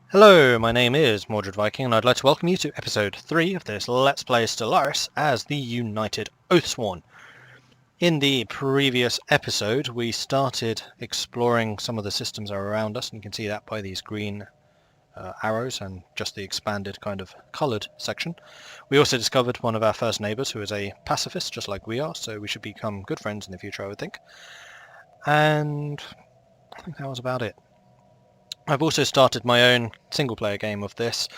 Hello, my name is Mordred Viking, and I'd like to welcome you to episode 3 of this Let's Play Stellaris as the United Oathsworn. In the previous episode, we started exploring some of the systems around us, and you can see that by these green arrows and just the expanded kind of coloured section. We also discovered one of our first neighbours who is a pacifist, just like we are, so we should become good friends in the future, I would think. And I think that was about it. I've also started my own single-player game of this,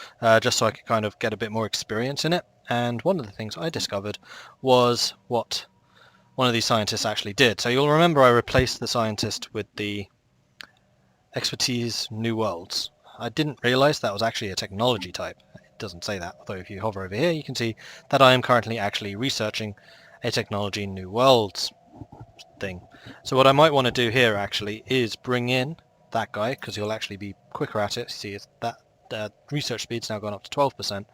just so I could kind of get a bit more experience in it. And one of the things I discovered was what one of these scientists actually did. So you'll remember I replaced the scientist with the expertise New Worlds. I didn't realise that was actually a technology type. It doesn't say that, although if you hover over here you can see that I am currently actually researching a technology New Worlds thing. So what I might want to do here actually is bring in that guy, because he'll actually be quicker at it. See, that research speed's now gone up to 12%.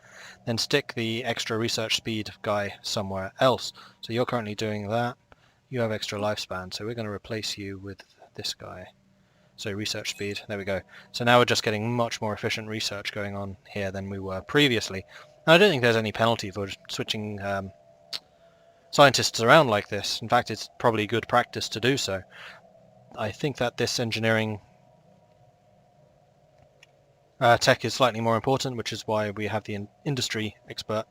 Then stick the extra research speed guy somewhere else. So you're currently doing that. You have extra lifespan, so we're going to replace you with this guy. So research speed, there we go. So now we're just getting much more efficient research going on here than we were previously. Now, I don't think there's any penalty for switching scientists around like this. In fact, it's probably good practice to do so. I think that this engineering tech is slightly more important, which is why we have the industry expert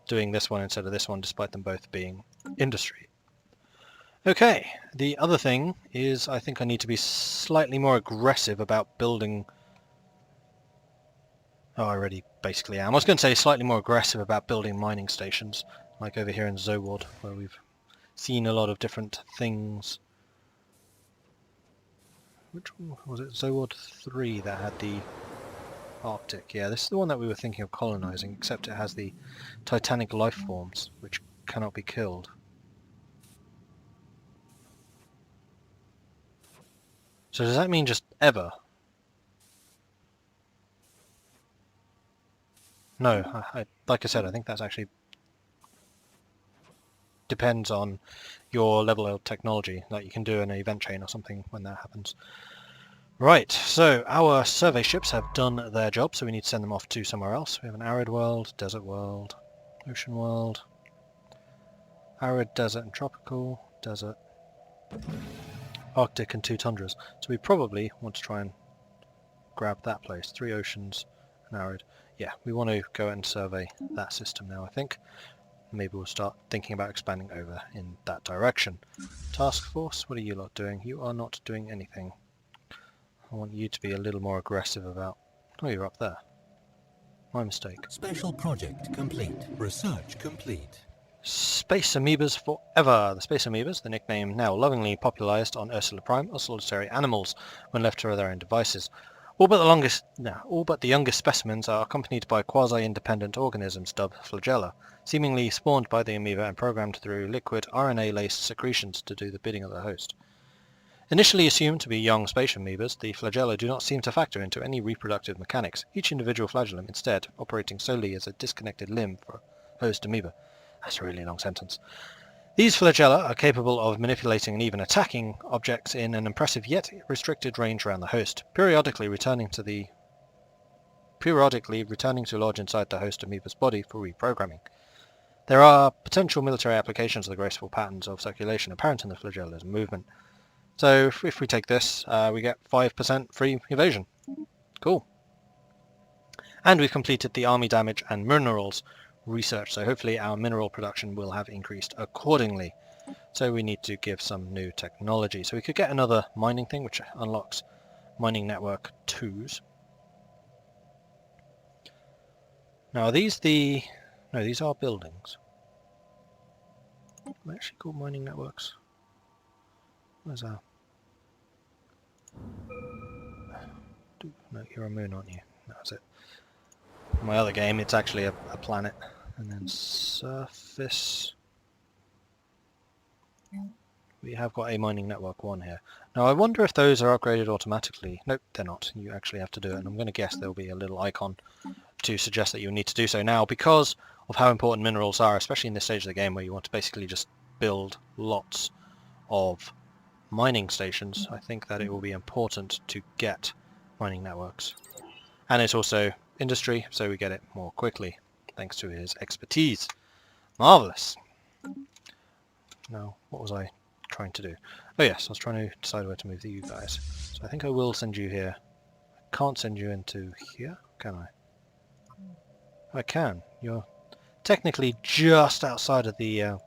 doing this one instead of this one, despite them both being industry. Okay, the other thing is I think I need to be slightly more aggressive about building... Oh, I already basically am. I was going to say slightly more aggressive about building mining stations, like over here in Zowod, where we've seen a lot of different things. Which one was it? Zowod 3 that had the Arctic, yeah, this is the one that we were thinking of colonizing, except it has the titanic life forms, which cannot be killed. So does that mean just ever? No, like I said, I think that's actually depends on your level of technology, like you can do an event chain or something when that happens. Right, so our survey ships have done their job, so we need to send them off to somewhere else. We have an arid world, desert world, ocean world, arid, desert and tropical, desert, Arctic and 2 tundras. So we probably want to try and grab that place. 3 oceans, an arid. Yeah, we want to go and survey that system now, I think. Maybe we'll start thinking about expanding over in that direction. Task force, what are you lot doing? You are not doing anything. I want you to be a little more aggressive about... Oh, you're up there. My mistake. Special project complete. Research complete. Space amoebas forever. The space amoebas, the nickname now lovingly popularized on Ursula Prime, are solitary animals when left to their own devices. All but the youngest specimens are accompanied by quasi-independent organisms dubbed flagella, seemingly spawned by the amoeba and programmed through liquid RNA-laced secretions to do the bidding of the host. Initially assumed to be young space amoebas, the flagella do not seem to factor into any reproductive mechanics, each individual flagellum instead operating solely as a disconnected limb for a host amoeba. That's a really long sentence. These flagella are capable of manipulating and even attacking objects in an impressive yet restricted range around the host, periodically returning to lodge inside the host amoeba's body for reprogramming. There are potential military applications of the graceful patterns of circulation apparent in the flagella's movement. So if we take this, we get 5% free evasion. Cool. And we've completed the army damage and minerals research, so hopefully our mineral production will have increased accordingly. So we need to give some new technology. So we could get another mining thing, which unlocks mining network 2s. Now are these the... No, these are buildings. They're actually called mining networks. Where's our... No, you're a moon, aren't you? That's it. In my other game, it's actually a planet. And then surface. We have got a mining network 1 here. Now I wonder if those are upgraded automatically. Nope, they're not. You actually have to do it. And I'm going to guess there'll be a little icon to suggest that you need to do so now, because of how important minerals are, especially in this stage of the game where you want to basically just build lots of mining stations. I think that it will be important to get mining networks. And it's also industry, so we get it more quickly, thanks to his expertise. Marvellous. Now, what was I trying to do? Oh yes, I was trying to decide where to move you guys. So I think I will send you here. I can't send you into here, can I? I can. You're technically just outside of the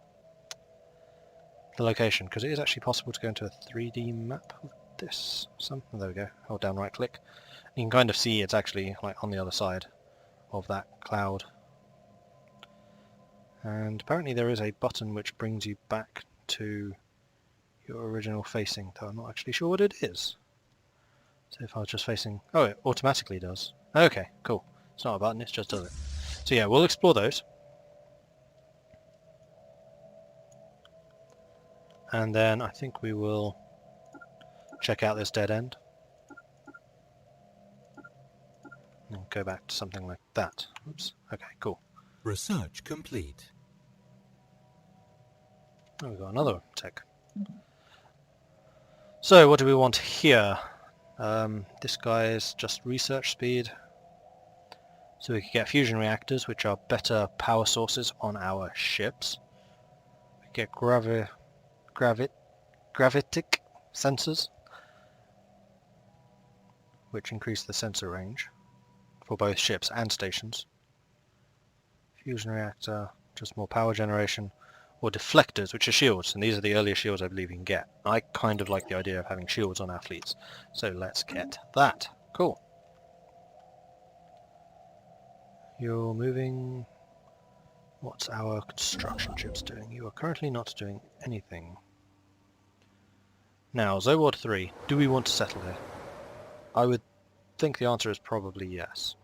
location, because it is actually possible to go into a 3D map of this. There we go. Hold down right click. You can kind of see it's actually like on the other side of that cloud. And apparently there is a button which brings you back to your original facing, though I'm not actually sure what it is. So if I was just facing... Oh, it automatically does. Okay, cool. It's not a button, it just does it. So yeah, we'll explore those. And then I think we will check out this dead end. And go back to something like that. Oops. Okay, cool. Research complete. Oh, we've got another tech. So what do we want here? This guy is just research speed. So we can get fusion reactors, which are better power sources on our ships. We get gravitic sensors, which increase the sensor range for both ships and stations. Fusion reactor, just more power generation. Or deflectors, which are shields, and these are the earlier shields I believe you can get. I kind of like the idea of having shields on our fleets, so let's get that. Cool. You're moving... What's our construction ships doing? You are currently not doing anything. Now, Zoward 3, do we want to settle here? I would think the answer is probably yes.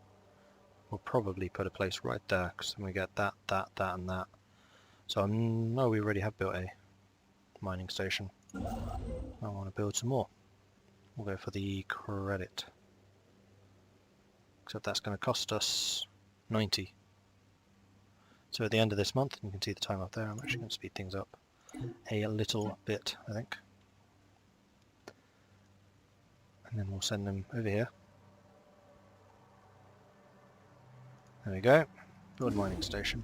We'll probably put a place right there, because then we get that, and that. So no, we already have built a mining station. I want to build some more. We'll go for the credit. Except that's going to cost us 90. So at the end of this month, you can see the time up there, I'm actually going to speed things up a little bit, I think. And then we'll send them over here. There we go. Build mining station.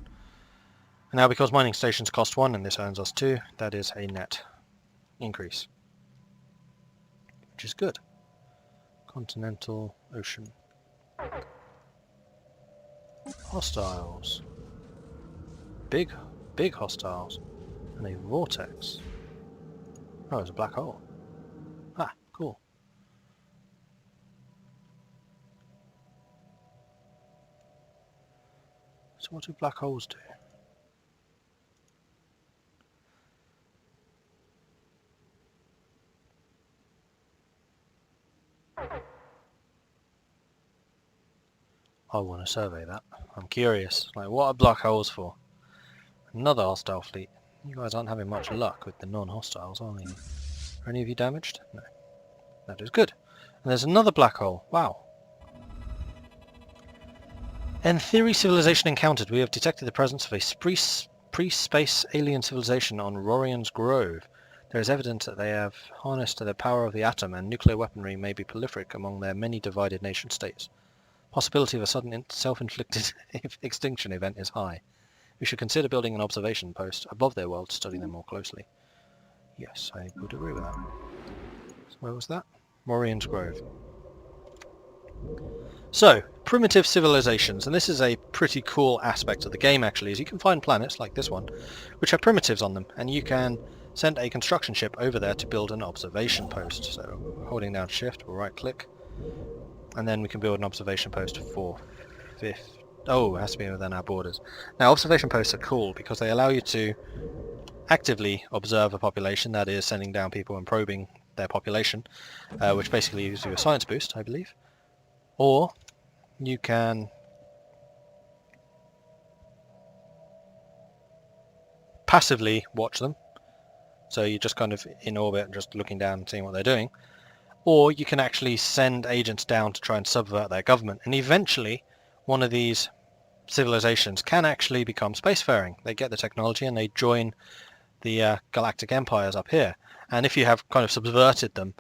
Now, because mining stations cost 1 and this earns us 2, that is a net increase, which is good. Continental Ocean. Hostiles. Big hostiles. And a vortex. Oh, it's a black hole. Ah, cool. So what do black holes do? I want to survey that. I'm curious. Like, what are black holes for? Another hostile fleet. You guys aren't having much luck with the non-hostiles, are you? Are any of you damaged? No. That is good. And there's another black hole. Wow. In theory, civilization encountered. We have detected the presence of a pre-space alien civilization on Rorian's Grove. There is evidence that they have harnessed the power of the atom, and nuclear weaponry may be prolific among their many divided nation-states. Possibility of a sudden self-inflicted extinction event is high. We should consider building an observation post above their world to study them more closely. Yes, I would agree with that. So where was that? Rorian's Grove. So, primitive civilizations, and this is a pretty cool aspect of the game actually, is you can find planets like this one, which have primitives on them, and you can send a construction ship over there to build an observation post. So, holding down shift, we'll right click, and then we can build an observation post for it has to be within our borders. Now, observation posts are cool because they allow you to actively observe a population, that is, sending down people and probing their population, which basically gives you a science boost, I believe. Or you can passively watch them, so you're just kind of in orbit and just looking down and seeing what they're doing. Or you can actually send agents down to try and subvert their government, and eventually one of these civilizations can actually become spacefaring. They get the technology and they join the galactic empires up here, and if you have kind of subverted them,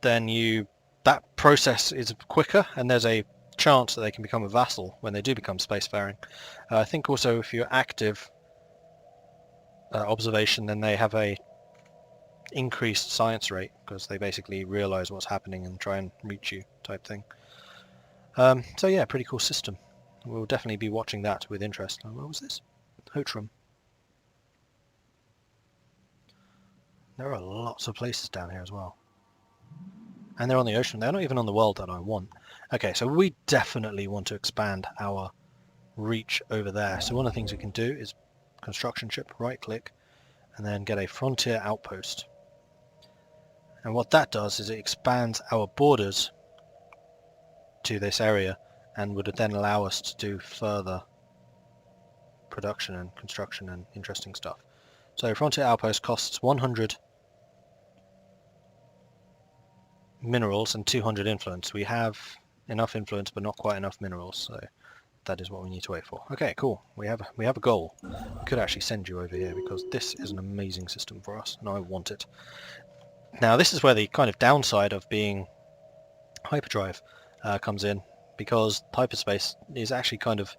then you that process is quicker, and there's a chance that they can become a vassal when they do become spacefaring. I think also if you're active observation, then they have a increased science rate because they basically realize what's happening and try and reach you type thing. So yeah, pretty cool system. We'll definitely be watching that with interest. Oh, what was this? Hotrum. There are lots of places down here as well. And they're on the ocean. They're not even on the world that I want. Okay, so we definitely want to expand our reach over there. So one of the things we can do is construction ship, right click, and then get a frontier outpost. And what that does is it expands our borders to this area and would then allow us to do further production and construction and interesting stuff. So frontier outpost costs 100 minerals and 200 influence. We have enough influence but not quite enough minerals, so that is what we need to wait for. Okay, cool. We have a goal. I could actually send you over here because this is an amazing system for us and I want it. Now this is where the kind of downside of being hyperdrive comes in, because hyperspace is actually kind of,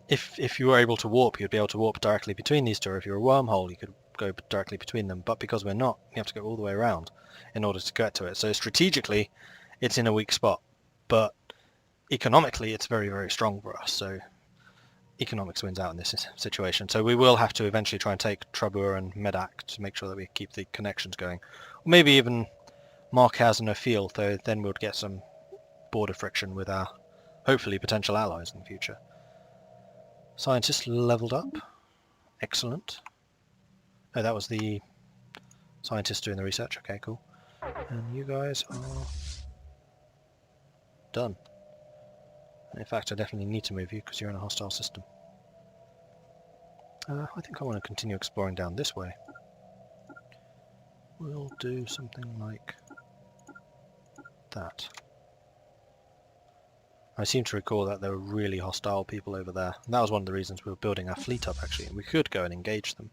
if you were able to warp, you'd be able to warp directly between these two, or if you're a wormhole you could go directly between them, but because we're not, you have to go all the way around in order to get to it. So strategically it's in a weak spot, but economically it's very, very strong for us, so economics wins out in this situation. So we will have to eventually try and take Trabur and Medak to make sure that we keep the connections going, or maybe even Marquez and Ophil, though then we'll get some border friction with our hopefully potential allies in the future. Scientists leveled up. Excellent. Oh, that was the scientist doing the research. Okay, cool. And you guys are done. In fact, I definitely need to move you because you're in a hostile system. I think I want to continue exploring down this way. We'll do something like that. I seem to recall that there were really hostile people over there. And that was one of the reasons we were building our fleet up, actually. And we could go and engage them.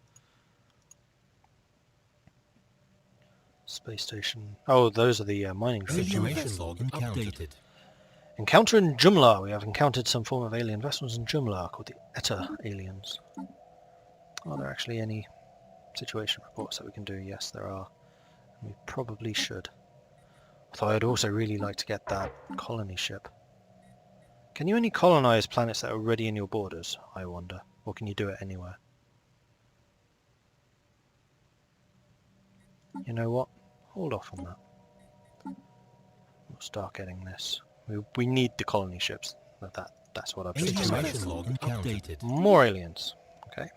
Space station. Oh, those are the mining ships. Situation log updated. Encounter in Jumla. We have encountered some form of alien vessels in Jumla called the Eta aliens. Are there actually any situation reports that we can do? Yes, there are. We probably should. Although I'd also really like to get that colony ship. Can you only colonize planets that are already in your borders, I wonder? Or can you do it anywhere? You know what? Hold off on that. We'll start getting this. We need the colony ships. That's what I've been Situation log updated. More aliens. Okay.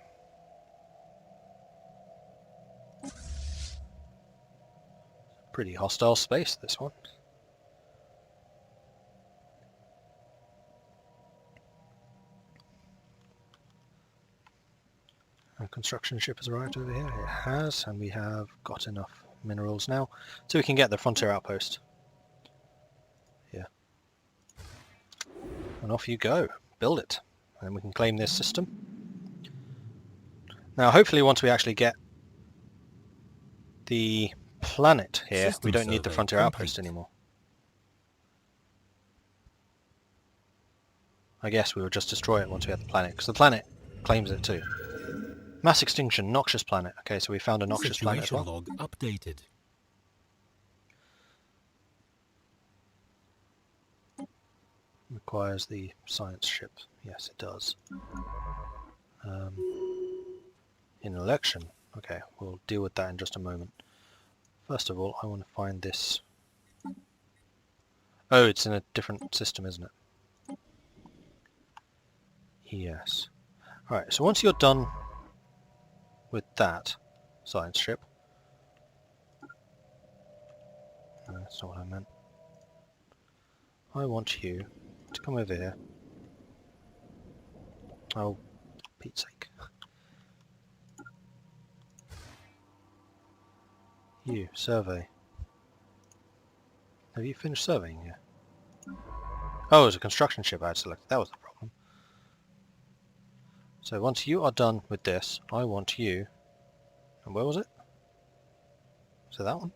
Pretty hostile space, this one. A construction ship has arrived over here. It has, and we have got enough minerals now, so we can get the frontier outpost. Yeah. And off you go. Build it. And we can claim this system. Now, hopefully once we actually get the planet here, System we don't need the survey frontier complete. outpost anymore. I guess we will just destroy it once we have the planet, because the planet claims it too. Mass extinction, noxious planet. Okay, so we found a noxious planet as Situation well. log updated. Requires the science ship. Yes, it does. In election. Okay, we'll deal with that in just a moment. First of all, I want to find this. Oh, it's in a different system, isn't it? Yes. Alright, so once you're done with that science ship. No, that's not what I meant. I want you to come over here. Oh, Pete's sake. You, survey. Have you finished surveying yet? Oh, it was a construction ship I had selected. That was the problem. So once you are done with this, I want you... And where was it? So that one?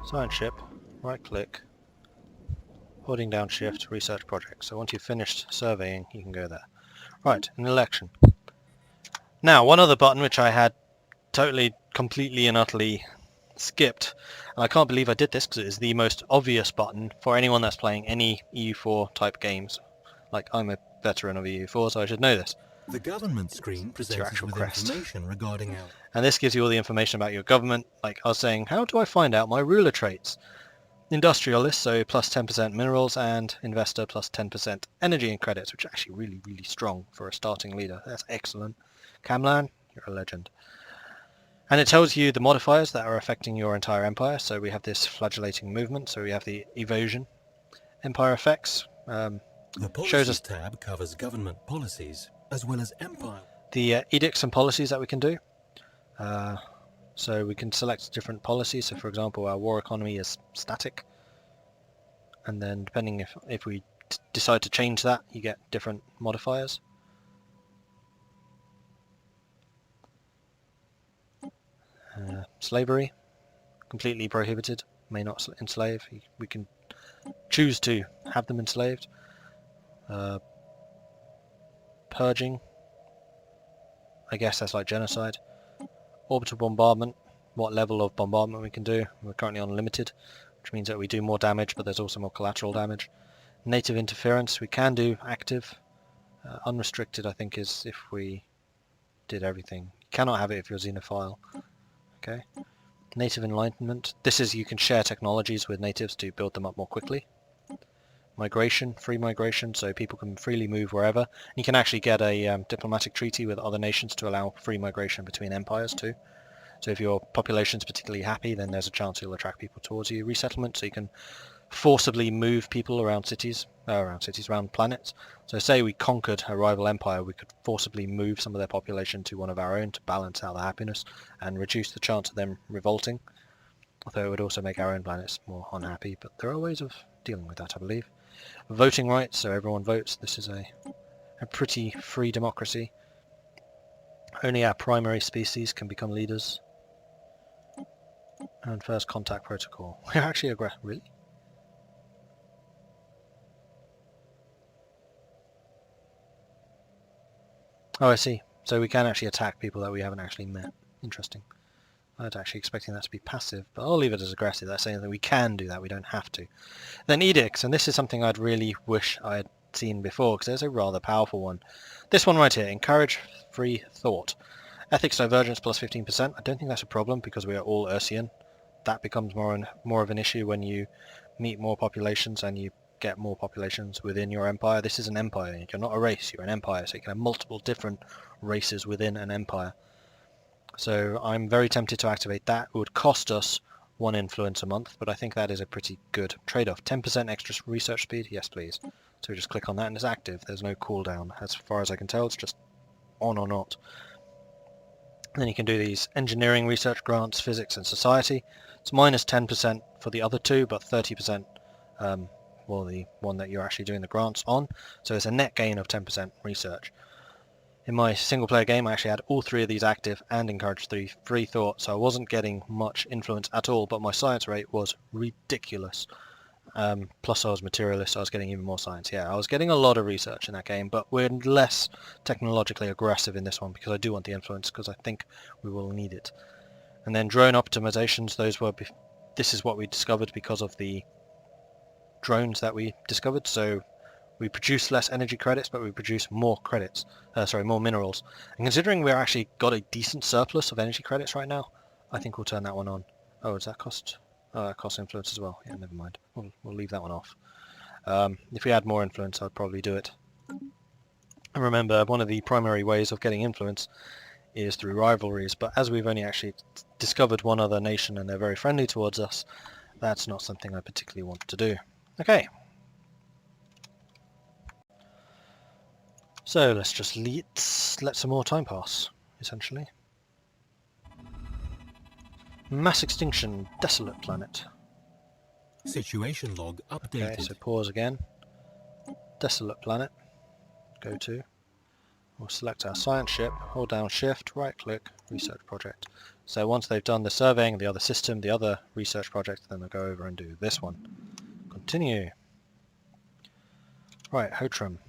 Science ship, right click, holding down shift, research project. So once you've finished surveying, you can go there. Right, an election. Now, one other button which I had totally, completely and utterly skipped, and I can't believe I did this because it is the most obvious button for anyone that's playing any EU4 type games. Like, I'm a veteran of EU4, so I should know this. The government screen It's your presents us actual with crest. information regarding our... And this gives you all the information about your government. Like I was saying, how do I find out my ruler traits? Industrialist, so plus 10% minerals, and investor plus 10% energy and credits, which are actually really, really strong for a starting leader. That's excellent. Camlan, you're a legend. And it tells you the modifiers that are affecting your entire empire. So we have this flagellating movement, so we have the evasion. Empire effects The shows us Policies tab covers government policies, as well as empire. the edicts and policies that we can do. So we can select different policies. So for example, our war economy is static. And then depending if we decide to change that, you get different modifiers. Slavery, completely prohibited, may not enslave. We can choose to have them enslaved. Purging, I guess that's like genocide. Orbital bombardment, what level of bombardment we can do. We're currently on limited, which means that we do more damage, but there's also more collateral damage. Native interference, we can do active. Unrestricted, I think, is if we did everything. You cannot have it if you're xenophile. Okay. Native enlightenment, this is you can share technologies with natives to build them up more quickly. Migration, free migration, so people can freely move wherever. You can actually get a diplomatic treaty with other nations to allow free migration between empires too. So if your population's particularly happy, then there's a chance you'll attract people towards you. Resettlement, so you can forcibly move people around around planets. So say we conquered a rival empire, we could forcibly move some of their population to one of our own to balance out the happiness and reduce the chance of them revolting. Although it would also make our own planets more unhappy, but there are ways of dealing with that, I believe. Voting rights, so everyone votes. This is a pretty free democracy. Only our primary species can become leaders. And first contact protocol. We're actually aggressive. Really? Oh, I see. So we can actually attack people that we haven't actually met. Interesting. I was actually expecting that to be passive, but I'll leave it as aggressive. That's saying that we can do that, we don't have to. Then edicts, and this is something I'd really wish I had seen before, because there's a rather powerful one. This one right here, encourage free thought. Ethics divergence plus 15%. I don't think that's a problem, because we are all Ursian. That becomes more of an issue when you meet more populations and you get more populations within your empire. This is an empire. You're not a race, you're an empire, so you can have multiple different races within an empire. So I'm very tempted to activate that. It would cost us 1 influence a month, but I think that is a pretty good trade-off. 10% extra research speed? Yes, please. So we just click on that and it's active. There's no cooldown. As far as I can tell, it's just on or not. And then you can do these engineering research grants, physics and society. It's minus 10% for the other two, but 30% well, the one that you're actually doing the grants on. So it's a net gain of 10% research. In my single player game I actually had all 3 of these active and encouraged free thought, so I wasn't getting much influence at all, but my science rate was ridiculous. Plus I was materialist, so I was getting even more science. Yeah, I was getting a lot of research in that game, but we're less technologically aggressive in this one because I do want the influence, because I think we will need it. And then drone optimizations, this is what we discovered because of the drones that we discovered. So we produce less energy credits, but we produce more credits. More minerals. And considering we're actually got a decent surplus of energy credits right now, I think we'll turn that one on. Oh, does that cost? Oh, that costs influence as well. Yeah, never mind. We'll leave that one off. If we had more influence, I'd probably do it. And remember, one of the primary ways of getting influence is through rivalries, but as we've only actually discovered one other nation and they're very friendly towards us, that's not something I particularly want to do. Okay. So let's just let some more time pass, essentially. Mass extinction, desolate planet. Situation log updated. Okay, so pause again. Desolate planet. Go to. We'll select our science ship, hold down shift, right click, research project. So once they've done the surveying of the other system, the other research project, then they'll go over and do this one. Continue. Right, Hotram.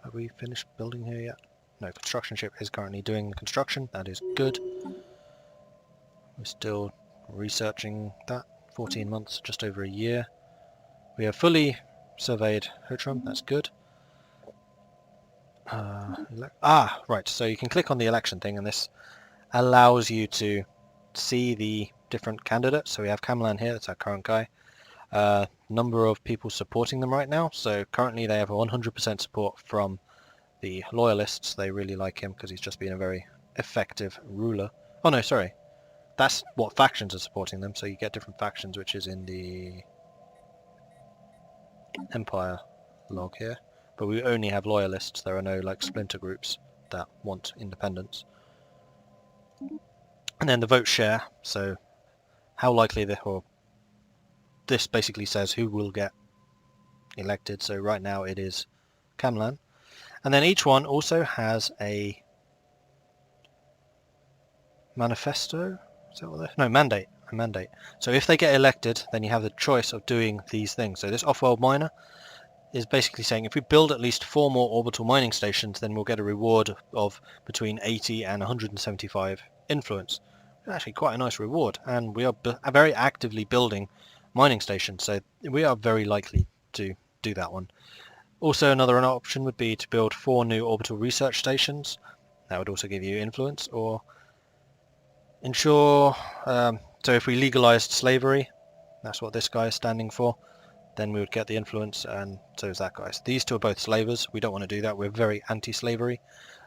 Have we finished building here yet? No, construction ship is currently doing the construction. That is good. We're still researching that. 14 months, just over a year. We have fully surveyed Hotram. That's good. Right, so you can click on the election thing, and this allows you to see the different candidates. So we have Kamlan here, that's our current guy. Number of people supporting them right now. So currently they have 100% support from the loyalists. They really like him because he's just been a very effective ruler. Oh no, sorry. That's what factions are supporting them. So you get different factions, which is in the Empire log here. But we only have loyalists. There are no like splinter groups that want independence. And then the vote share. So how likely this basically says who will get elected. So right now it is Kamlan. And then each one also has a manifesto. Is that what they're... No, mandate. A mandate. So if they get elected, then you have the choice of doing these things. So this off-world miner is basically saying if we build at least 4 more orbital mining stations, then we'll get a reward of between 80 and 175 influence. Actually quite a nice reward, and we are very actively building mining stations, so we are very likely to do that one. Also, another option would be to build 4 new orbital research stations. That would also give you influence, or ensure... so if we legalized slavery, that's what this guy is standing for, then we would get the influence, and so is that guy. So these two are both slavers. We don't want to do that. We're very anti-slavery,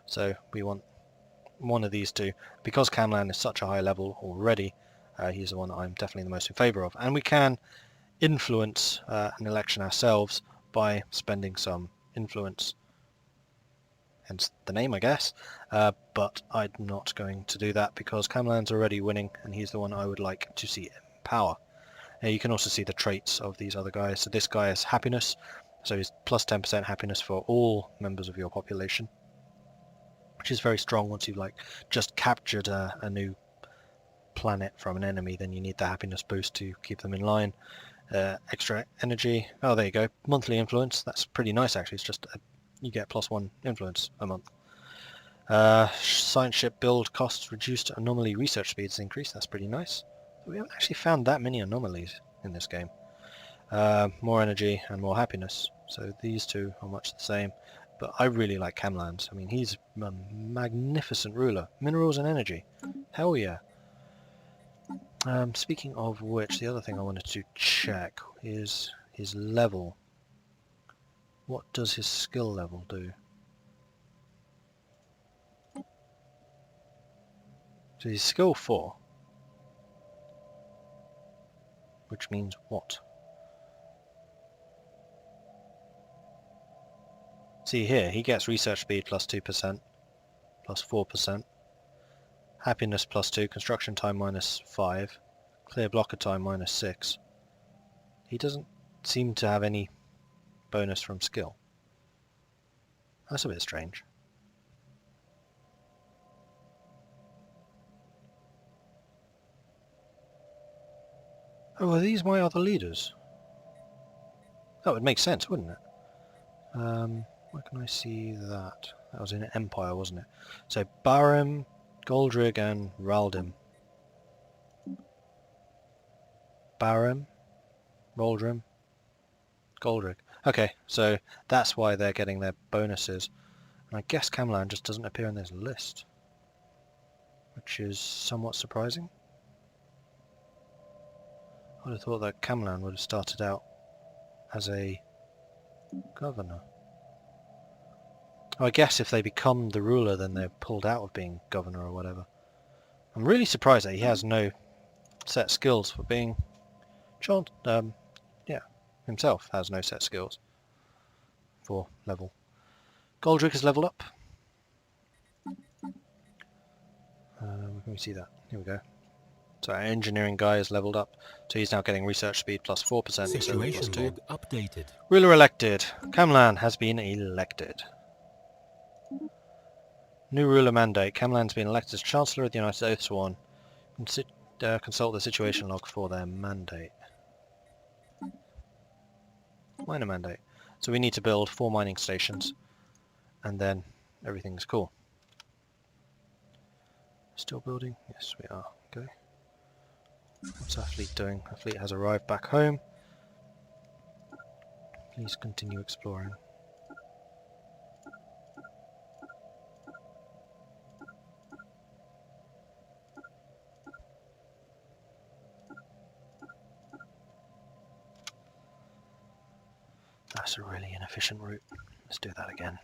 so we want one of these two. Because Kamlan is such a high level already, he's the one that I'm definitely the most in favour of. And we can influence an election ourselves by spending some influence. Hence the name, I guess. But I'm not going to do that because Kamlan's already winning, and he's the one I would like to see in power. You can also see the traits of these other guys. So this guy is happiness, so he's plus 10% happiness for all members of your population, which is very strong. Once you've like just captured a new planet from an enemy, then you need the happiness boost to keep them in line. Extra energy. Oh, there you go. Monthly influence. That's pretty nice actually. It's just you get +1 influence a month. Science ship build costs reduced. Anomaly research speeds increased. That's pretty nice. We haven't actually found that many anomalies in this game. More energy and more happiness. So these two are much the same. But I really like Kamlan's. I mean, he's a magnificent ruler. Minerals and energy. Hell yeah. Speaking of which, the other thing I wanted to check is his level. What does his skill level do? So he's skill 4. Which means what? See here, he gets research speed plus 2%, plus 4%, happiness plus 2, construction time minus 5, clear blocker time minus 6. He doesn't seem to have any bonus from skill. That's a bit strange. Oh, are these my other leaders? That would make sense, wouldn't it? Where can I see that? That was in Empire, wasn't it? So Barham, Goldrig and Raldim. Barham, Raldrim, Goldrig. Okay, so that's why they're getting their bonuses. And I guess Kamlan just doesn't appear in this list, which is somewhat surprising. I would have thought that Kamlan would have started out as a governor. Oh, I guess if they become the ruler, then they're pulled out of being governor or whatever. I'm really surprised that he has no set skills for being... John, yeah, himself has no set skills for level. Goldrick is leveled up. Let me see that. Here we go. So our engineering guy is leveled up. So he's now getting research speed plus 4%. Situation so log updated. Ruler elected. Kamlan has been elected. New ruler mandate. Camlan's been elected as Chancellor of the United Oathsworn. Consult the situation log for their mandate. Minor mandate. So we need to build 4 mining stations, and then everything's cool. Still building? Yes, we are. Okay. What's our fleet doing? Our fleet has arrived back home. Please continue exploring. That's a really inefficient route. Let's do that again.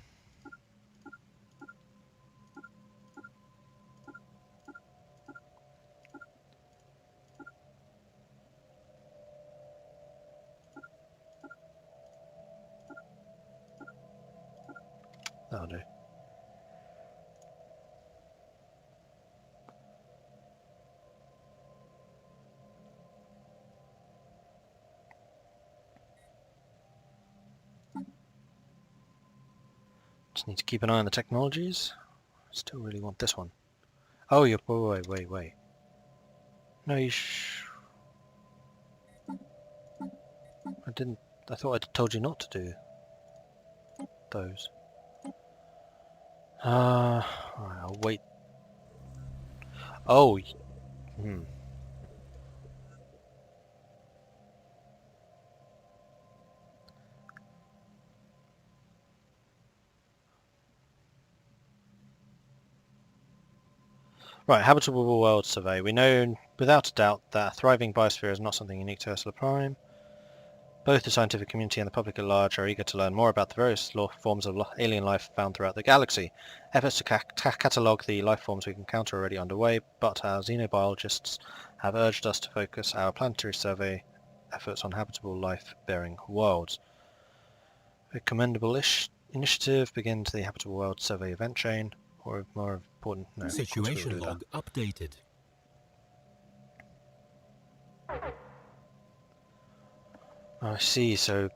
That'll do. Just need to keep an eye on the technologies. Still really want this one. Oh, you wait. No, I didn't. I thought I'd told you not to do those. Alright, I'll wait. Oh, Right, habitable world survey. We know without a doubt that a thriving biosphere is not something unique to Ursula Prime. Both the scientific community and the public at large are eager to learn more about the various forms of alien life found throughout the galaxy. Efforts to catalogue the life forms we can encounter are already underway, but our xenobiologists have urged us to focus our planetary survey efforts on habitable life-bearing worlds. A commendable initiative begins the habitable world survey event chain, or more important... No, Situation log updated. I see, so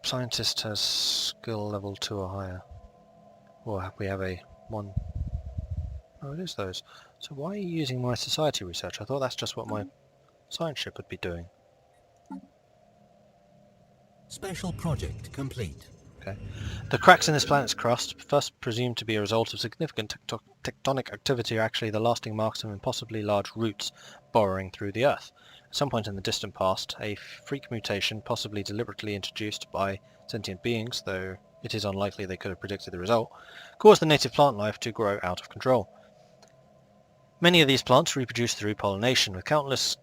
scientist has skill level 2 or higher. Or we have a 1. Oh, it is those. So why are you using my society research? I thought that's just what my science ship would be doing. Special project complete. Okay. The cracks in this planet's crust, first presumed to be a result of significant tectonic activity, are actually the lasting marks of impossibly large roots burrowing through the Earth. At some point in the distant past, a freak mutation, possibly deliberately introduced by sentient beings, though it is unlikely they could have predicted the result, caused the native plant life to grow out of control. Many of these plants reproduce through pollination, with countless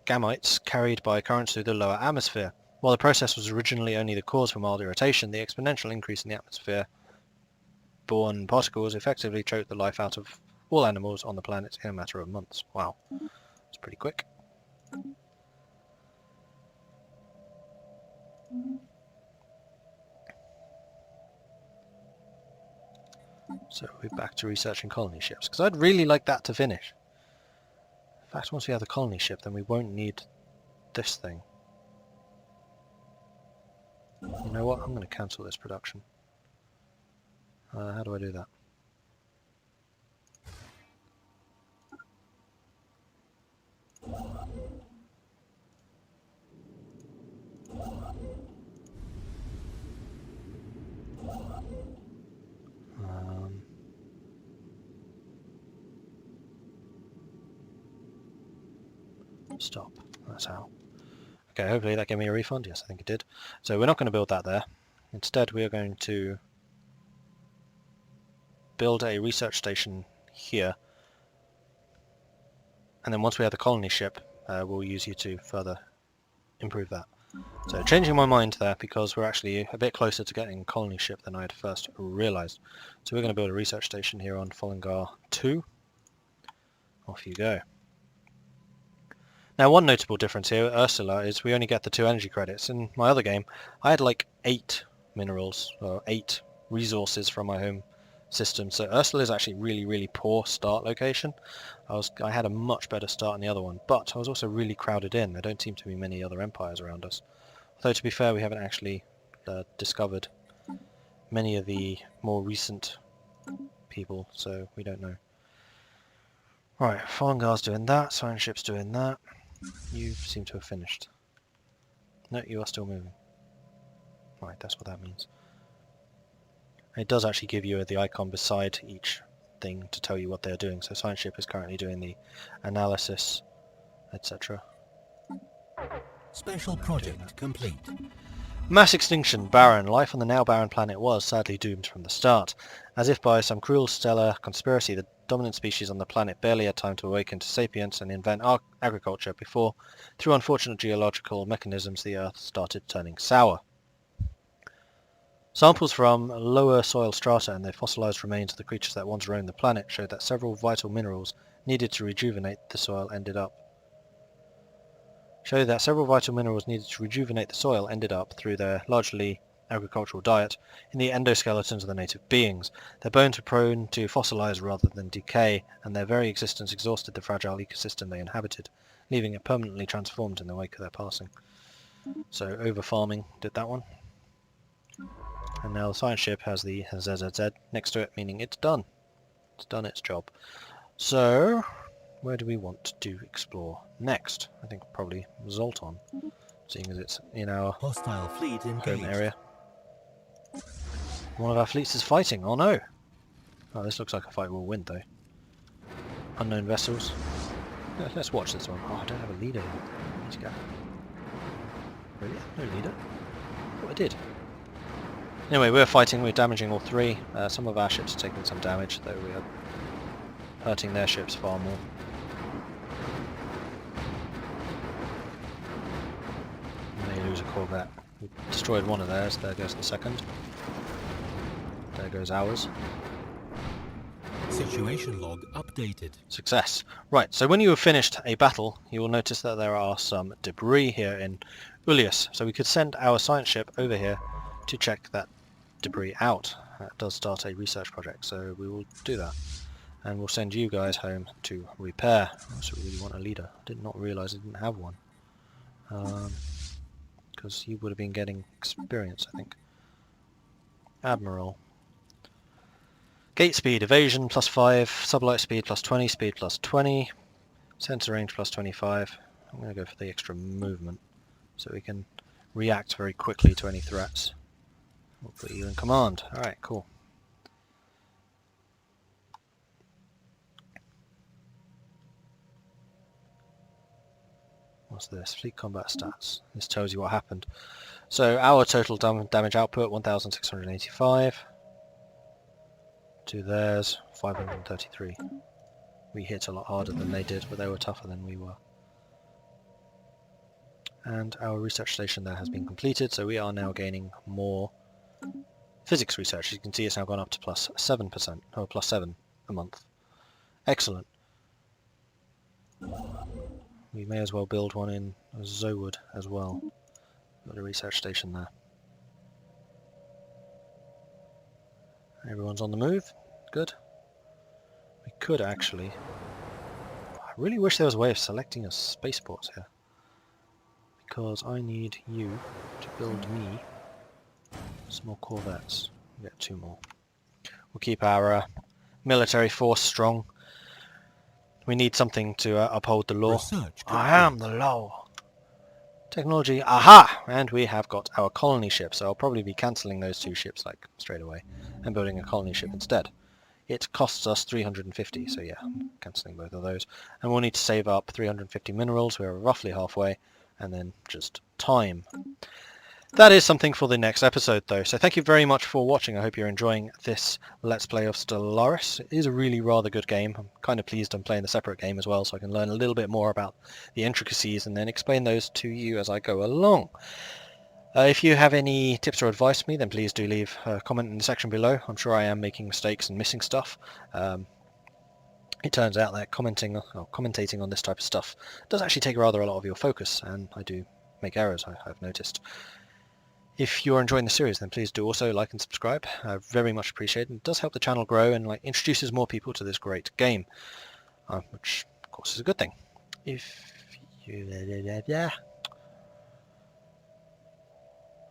gametes carried by currents through the lower atmosphere. While the process was originally only the cause for mild irritation, the exponential increase in the atmosphere-borne particles effectively choked the life out of all animals on the planet in a matter of months. Wow, it's pretty quick. So we're back to researching colony ships, because I'd really like that to finish. In fact, once we have the colony ship, then we won't need this thing. You know what? I'm going to cancel this production. How do I do that? Stop. That's how. Okay, hopefully that gave me a refund. Yes, I think it did. So we're not going to build that there. Instead, we are going to build a research station here. And then once we have the colony ship, we'll use you to further improve that. So changing my mind there, because we're actually a bit closer to getting a colony ship than I had first realised. So we're going to build a research station here on Follingar 2. Off you go. Now, one notable difference here with Ursula is we only get the 2 energy credits. In my other game, I had like 8 minerals, or 8 resources from my home system. So Ursula is actually really poor start location. I had a much better start in the other one, but I was also really crowded in. There don't seem to be many other empires around us. Although, to be fair, we haven't actually discovered many of the more recent people, so we don't know. Right, Farngar's doing that, Science Ship's doing that. You seem to have finished. No, you are still moving. Right, that's what that means. It does actually give you the icon beside each thing to tell you what they're doing. So Science Ship is currently doing the analysis, etc. Special project complete. Mass extinction, barren. Life on the now barren planet was sadly doomed from the start. As if by some cruel stellar conspiracy, the dominant species on the planet barely had time to awaken to sapience and invent agriculture before, through unfortunate geological mechanisms, the Earth started turning sour. Samples from lower soil strata and the fossilized remains of the creatures that once roamed the planet showed that several vital minerals needed to rejuvenate the soil ended up through their largely agricultural diet in the endoskeletons of the native beings. Their bones were prone to fossilize rather than decay, and their very existence exhausted the fragile ecosystem they inhabited, leaving it permanently transformed in the wake of their passing. So over-farming did that one. And now the science ship has the ZZZ next to it, meaning it's done. It's done its job. So, where do we want to explore next? I think probably Zoltan, seeing as it's in our Hostile fleet home engaged. area. One of our fleets is fighting. Oh no! Oh, this looks like a fight we'll win though. Unknown vessels. Yeah, let's watch this one. Oh, I don't have a leader here. I need to go. Really? No leader? What I did. Anyway, we're fighting. We're damaging all three. Some of our ships are taking some damage, though we are hurting their ships far more. And they lose a corvette. We destroyed one of theirs. There goes the second. There goes ours. Situation log updated. Success. Right, so when you have finished a battle, you will notice that there are some debris here in Ullius. So we could send our science ship over here to check that debris out. That does start a research project, so we will do that. And we'll send you guys home to repair. I also really want a leader. I did not realise I didn't have one. Because you would have been getting experience, I think. Admiral. Gate speed, evasion +5, sublight speed +20, speed +20, sensor range +25. I'm going to go for the extra movement so we can react very quickly to any threats. We'll put you in command. Alright, cool. What's this? Fleet combat stats. This tells you what happened. So our total damage output, 1,685. To theirs, 533. We hit a lot harder than they did, but they were tougher than we were. And our research station there has been completed, so we are now gaining more physics research. As you can see, it's now gone up to +7%, or +7 a month. Excellent. We may as well build one in Zowood as well. Got a research station there. Everyone's on the move. Good. We could actually... I really wish there was a way of selecting a spaceport here. Because I need you to build me some more corvettes. We'll get 2 more. We'll keep our military force strong. We need something to uphold the law. Research I am the law. Technology, aha! And we have got our colony ship, so I'll probably be cancelling those 2 ships like straight away and building a colony ship instead. It costs us 350, so yeah, I'm cancelling both of those. And we'll need to save up 350 minerals, we're roughly halfway, and then just time. That is something for the next episode though, so thank you very much for watching. I hope you're enjoying this Let's Play of Stellaris. It is a really rather good game. I'm kind of pleased I'm playing the separate game as well, so I can learn a little bit more about the intricacies and then explain those to you as I go along. If you have any tips or advice for me, then please do leave a comment in the section below. I'm sure I am making mistakes and missing stuff. It turns out that commentating on this type of stuff does actually take rather a lot of your focus, and I do make errors, I've noticed. If you're enjoying the series, then please do also like and subscribe. I very much appreciate it. It does help the channel grow and introduces more people to this great game, which of course is a good thing. If you...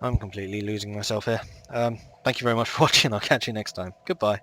I'm completely losing myself here. Thank you very much for watching. I'll catch you next time. Goodbye.